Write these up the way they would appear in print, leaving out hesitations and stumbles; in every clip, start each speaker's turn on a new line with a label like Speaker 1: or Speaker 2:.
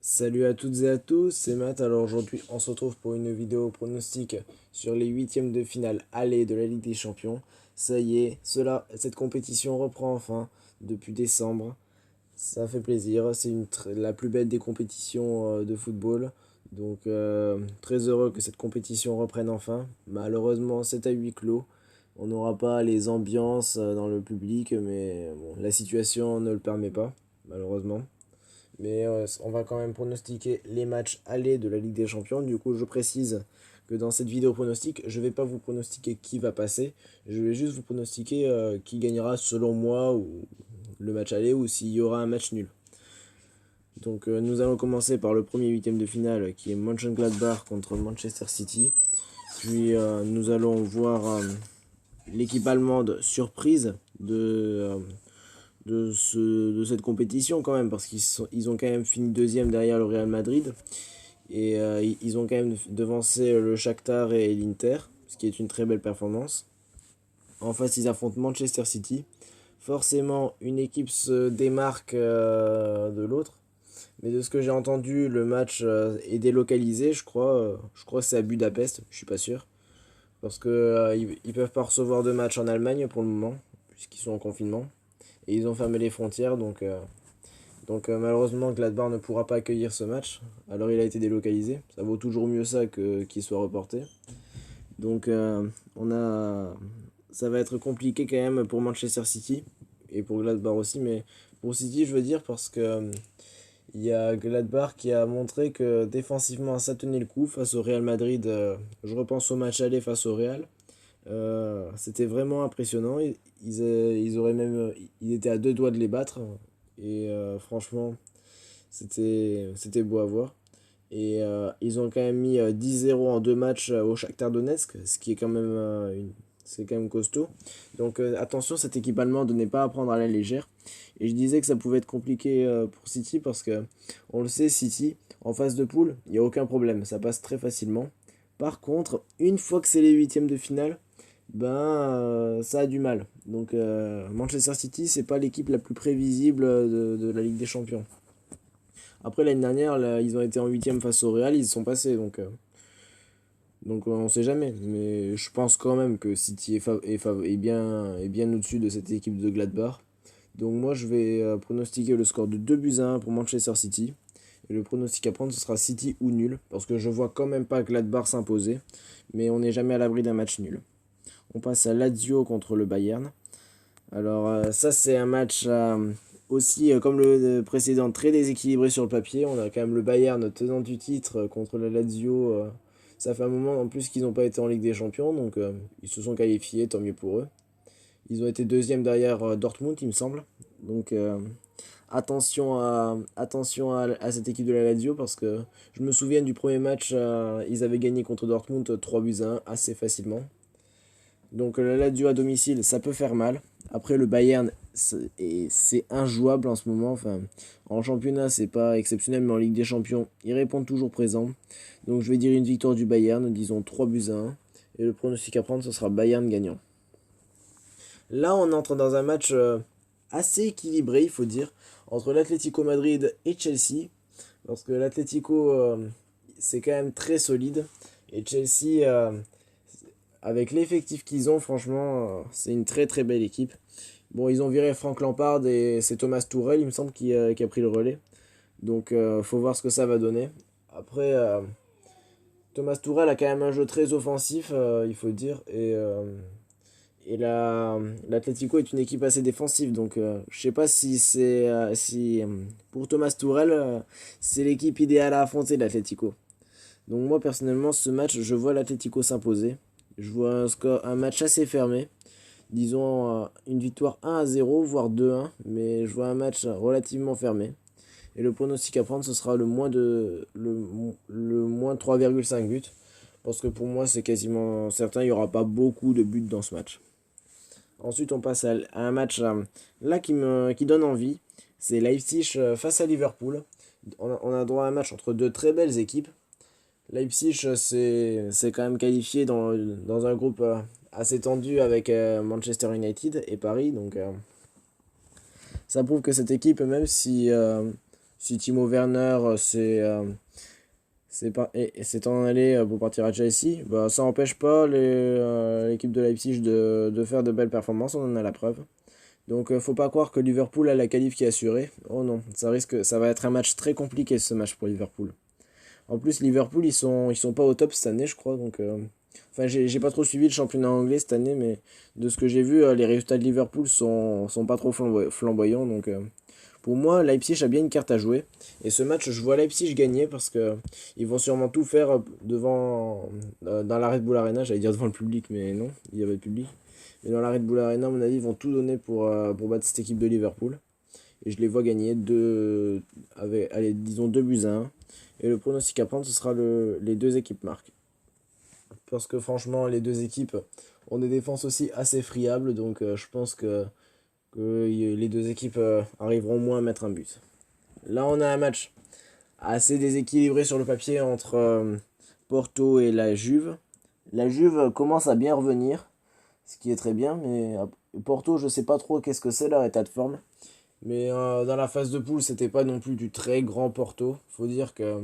Speaker 1: Salut à toutes et à tous, c'est Matt. Alors aujourd'hui, on se retrouve pour une vidéo pronostic sur les huitièmes de finale aller de la Ligue des Champions. Ça y est, cette compétition reprend enfin depuis décembre. Ça fait plaisir, c'est la plus belle des compétitions de football. Donc très heureux que cette compétition reprenne enfin. Malheureusement, c'est à huis clos. On n'aura pas les ambiances dans le public, mais bon, la situation ne le permet pas, malheureusement. Mais on va quand même pronostiquer les matchs allés de la Ligue des Champions. Du coup, je précise que dans cette vidéo pronostic, je ne vais pas vous pronostiquer qui va passer. Je vais juste vous pronostiquer qui gagnera selon moi ou le match aller ou s'il y aura un match nul. Donc nous allons commencer par le premier huitième de finale qui est Mönchengladbach contre Manchester City. Puis nous allons voir l'équipe allemande surprise de cette compétition quand même, parce ils ont quand même fini deuxième derrière le Real Madrid, et ils ont quand même devancé le Shakhtar et l'Inter, ce qui est une très belle performance. En face, ils affrontent Manchester City. Forcément, une équipe se démarque de l'autre, mais de ce que j'ai entendu, le match est délocalisé, je crois. Je crois que c'est à Budapest, je suis pas sûr, parce que ils peuvent pas recevoir de match en Allemagne pour le moment, puisqu'ils sont en confinement. Et ils ont fermé les frontières, donc malheureusement Gladbach ne pourra pas accueillir ce match. Alors il a été délocalisé. Ça vaut toujours mieux ça que qu'il soit reporté. Donc on a, ça va être compliqué quand même pour Manchester City et pour Gladbach aussi, mais pour City je veux dire parce que il y a Gladbach qui a montré que défensivement ça tenait le coup face au Real Madrid. Je repense au match aller face au Real. C'était vraiment impressionnant. Ils auraient même, ils étaient à deux doigts de les battre. Et franchement, c'était beau à voir. Et ils ont quand même mis 10-0 en deux matchs au Shakhtar Donetsk, ce qui est quand même, c'est quand même costaud. Donc attention, cette équipe allemande n'est pas à prendre à la légère. Et je disais que ça pouvait être compliqué pour City parce que, on le sait, City, en phase de poule, il n'y a aucun problème. Ça passe très facilement. Par contre, une fois que c'est les huitièmes de finale, ça a du mal. Donc Manchester City, c'est pas l'équipe la plus prévisible de la Ligue des Champions. Après l'année dernière, là, ils ont été en huitième face au Real, ils y sont passés, donc on sait jamais. Mais je pense quand même que City est bien au-dessus de cette équipe de Gladbach. Donc moi je vais pronostiquer le score de 2 buts à 1 pour Manchester City. Et le pronostic à prendre ce sera City ou nul, parce que je vois quand même pas Gladbach s'imposer. Mais on n'est jamais à l'abri d'un match nul. On passe à Lazio contre le Bayern. Alors ça c'est un match aussi comme le précédent très déséquilibré sur le papier. On a quand même le Bayern tenant du titre contre le Lazio. Ça fait un moment en plus qu'ils n'ont pas été en Ligue des Champions, donc ils se sont qualifiés, tant mieux pour eux. Ils ont été deuxième derrière Dortmund, il me semble. Donc attention à cette équipe de la Lazio parce que je me souviens du premier match, ils avaient gagné contre Dortmund 3 buts à 1 assez facilement. Donc la Lazio à domicile, ça peut faire mal. Après le Bayern, c'est injouable en ce moment. Enfin, en championnat, c'est pas exceptionnel, mais en Ligue des Champions, ils répondent toujours présents. Donc je vais dire une victoire du Bayern, disons 3 buts à 1. Et le pronostic à prendre, ce sera Bayern gagnant. Là, on entre dans un match assez équilibré, il faut dire, entre l'Atlético Madrid et Chelsea. Parce que l'Atlético, c'est quand même très solide. Et Chelsea, avec l'effectif qu'ils ont, franchement, c'est une très très belle équipe. Bon, ils ont viré Frank Lampard et c'est Thomas Tuchel, il me semble, qui a pris le relais. Donc, faut voir ce que ça va donner. Après, Thomas Tuchel a quand même un jeu très offensif, il faut le dire. Et l'Atlético est une équipe assez défensive. Donc, je sais pas si pour Thomas Tuchel, c'est l'équipe idéale à affronter, l'Atlético. Donc, moi, personnellement, ce match, je vois l'Atlético s'imposer. Je vois un match assez fermé. Disons une victoire 1-0, voire 2-1. Mais je vois un match relativement fermé. Et le pronostic à prendre, ce sera le moins 3,5 buts. Parce que pour moi, c'est quasiment certain, il n'y aura pas beaucoup de buts dans ce match. Ensuite, on passe à un match là qui donne envie. C'est Leipzig face à Liverpool. On a droit à un match entre deux très belles équipes. Leipzig, c'est quand même qualifié dans un groupe assez tendu avec Manchester United et Paris. Donc, ça prouve que cette équipe, même si Si Timo Werner s'est en allé pour partir à Chelsea, bah, ça n'empêche pas l'équipe de Leipzig de faire de belles performances, on en a la preuve. Donc faut pas croire que Liverpool a la qualif qui est assurée. Oh non, ça va être un match très compliqué ce match pour Liverpool. En plus Liverpool ils sont pas au top cette année je crois donc enfin j'ai pas trop suivi le championnat anglais cette année mais de ce que j'ai vu les résultats de Liverpool sont pas trop flamboyants donc pour moi Leipzig a bien une carte à jouer et ce match je vois Leipzig gagner parce que ils vont sûrement tout faire devant dans la Red Bull Arena, j'allais dire devant le public mais non, il y avait le public. Mais dans la Red Bull Arena, à mon avis, ils vont tout donner pour battre cette équipe de Liverpool. Et je les vois gagner allez, disons 2 buts à 1. Et le pronostic à prendre, ce sera les deux équipes marquent. Parce que franchement, les deux équipes ont des défenses aussi assez friables. Donc je pense que les deux équipes arriveront au moins à mettre un but. Là, on a un match assez déséquilibré sur le papier entre Porto et la Juve. La Juve commence à bien revenir, ce qui est très bien, mais Porto, je sais pas trop qu'est-ce que c'est leur état de forme. Mais dans la phase de poule, c'était pas non plus du très grand Porto. Faut dire que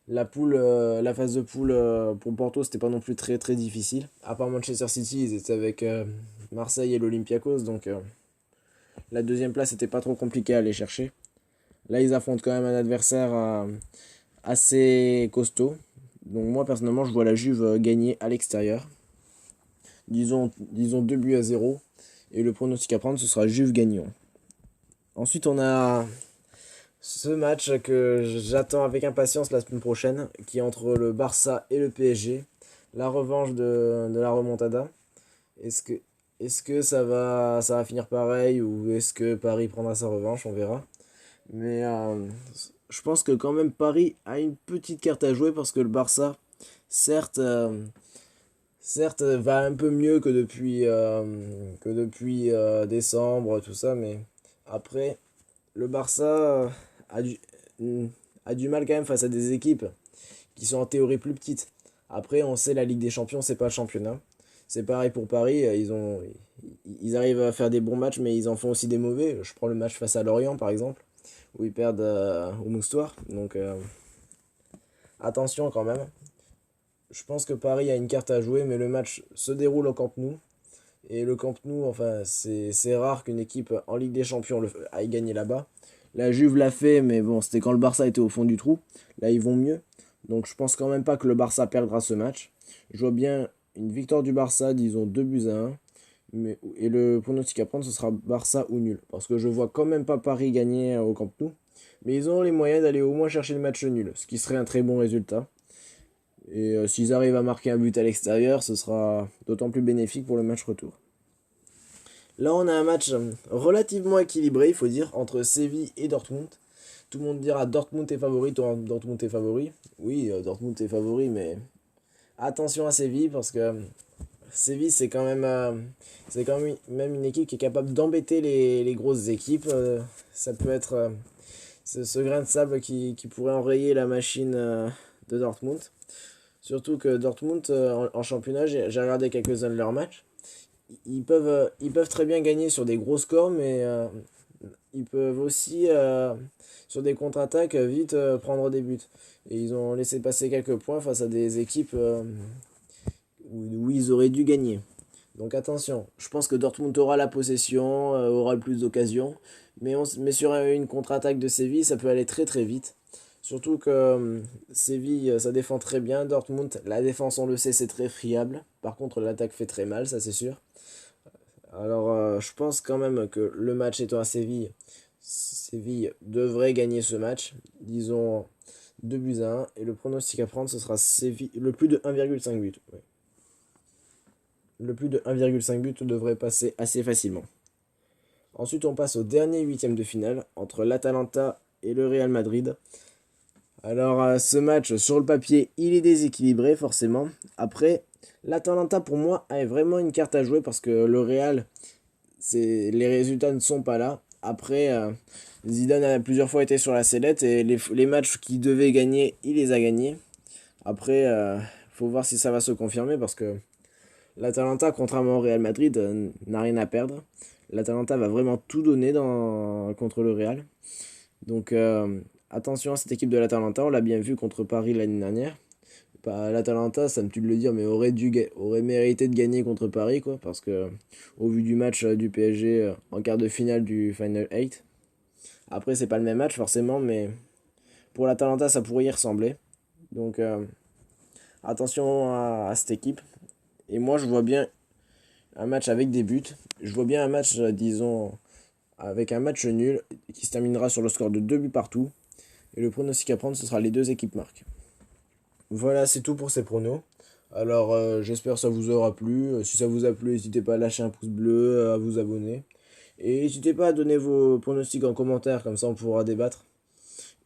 Speaker 1: la phase de poule pour Porto, c'était pas non plus très très difficile. À part Manchester City, ils étaient avec Marseille et l'Olympiakos, donc la deuxième place était pas trop compliquée à aller chercher. Là, ils affrontent quand même un adversaire assez costaud. Donc moi personnellement, je vois la Juve gagner à l'extérieur. Disons 2 buts à 0. Et le pronostic à prendre, ce sera Juve gagnant. Ensuite, on a ce match que j'attends avec impatience la semaine prochaine, qui est entre le Barça et le PSG. La revanche de la remontada. Est-ce que, est-ce que ça va finir pareil ou est-ce que Paris prendra sa revanche? On verra. Mais je pense que quand même Paris a une petite carte à jouer parce que le Barça, certes, va un peu mieux que depuis décembre, tout ça, mais après, le Barça a du, a du mal quand même face à des équipes qui sont en théorie plus petites. Après, on sait la Ligue des Champions, c'est pas le championnat. C'est pareil pour Paris, ils arrivent à faire des bons matchs, mais ils en font aussi des mauvais. Je prends le match face à Lorient, par exemple, où ils perdent au Moustoir. Donc, attention quand même. Je pense que Paris a une carte à jouer, mais le match se déroule au Camp Nou. Et le Camp Nou, enfin, c'est rare qu'une équipe en Ligue des Champions aille gagner là-bas. La Juve l'a fait, mais bon, c'était quand le Barça était au fond du trou. Là, ils vont mieux. Donc, je pense quand même pas que le Barça perdra ce match. Je vois bien une victoire du Barça, disons 2 buts à 1. Et le pronostic à prendre, ce sera Barça ou nul. Parce que je vois quand même pas Paris gagner au Camp Nou. Mais ils ont les moyens d'aller au moins chercher le match nul, ce qui serait un très bon résultat. Et s'ils arrivent à marquer un but à l'extérieur, ce sera d'autant plus bénéfique pour le match retour. Là, on a un match relativement équilibré, il faut dire, entre Séville et Dortmund. Tout le monde dira Dortmund est favori, Dortmund est favori. Oui, Dortmund est favori, mais attention à Séville parce que Séville, c'est quand même une équipe qui est capable d'embêter les grosses équipes. Ça peut être ce grain de sable qui pourrait enrayer la machine de Dortmund. Surtout que Dortmund, en championnat, j'ai regardé quelques-uns de leurs matchs. Ils peuvent très bien gagner sur des gros scores, mais ils peuvent aussi, sur des contre-attaques, vite prendre des buts. Et ils ont laissé passer quelques points face à des équipes où ils auraient dû gagner. Donc attention, je pense que Dortmund aura la possession, aura le plus d'occasions, mais sur une contre-attaque de Séville, ça peut aller très très vite. Surtout que Séville, ça défend très bien. Dortmund, la défense, on le sait, c'est très friable. Par contre, l'attaque fait très mal, ça c'est sûr. Alors, je pense quand même que le match étant à Séville, Séville devrait gagner ce match. Disons 2 buts à 1. Et le pronostic à prendre, ce sera Séville, le plus de 1,5 but. Ouais. Le plus de 1,5 but devrait passer assez facilement. Ensuite, on passe au dernier huitième de finale entre l'Atalanta et le Real Madrid. Alors, ce match, sur le papier, il est déséquilibré, forcément. Après, l'Atalanta, pour moi, a vraiment une carte à jouer parce que le Real, les résultats ne sont pas là. Après, Zidane a plusieurs fois été sur la sellette et les matchs qu'il devait gagner, il les a gagnés. Après, faut voir si ça va se confirmer parce que l'Atalanta, contrairement au Real Madrid, n'a rien à perdre. L'Atalanta va vraiment tout donner contre le Real. Donc attention à cette équipe de l'Atalanta, on l'a bien vu contre Paris l'année dernière. L'Atalanta, ça me tue de le dire, mais aurait mérité de gagner contre Paris, quoi, parce que au vu du match du PSG en quart de finale du Final 8, après c'est pas le même match forcément, mais pour l'Atalanta ça pourrait y ressembler. Donc attention à cette équipe. Et moi je vois bien un match avec des buts. Je vois bien un match, disons, avec un match nul qui se terminera sur le score de 2 buts partout. Et le pronostic à prendre, ce sera les deux équipes marquent. Voilà, c'est tout pour ces pronos. Alors, j'espère que ça vous aura plu. Si ça vous a plu, n'hésitez pas à lâcher un pouce bleu, à vous abonner. Et n'hésitez pas à donner vos pronostics en commentaire, comme ça on pourra débattre.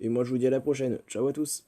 Speaker 1: Et moi, je vous dis à la prochaine. Ciao à tous.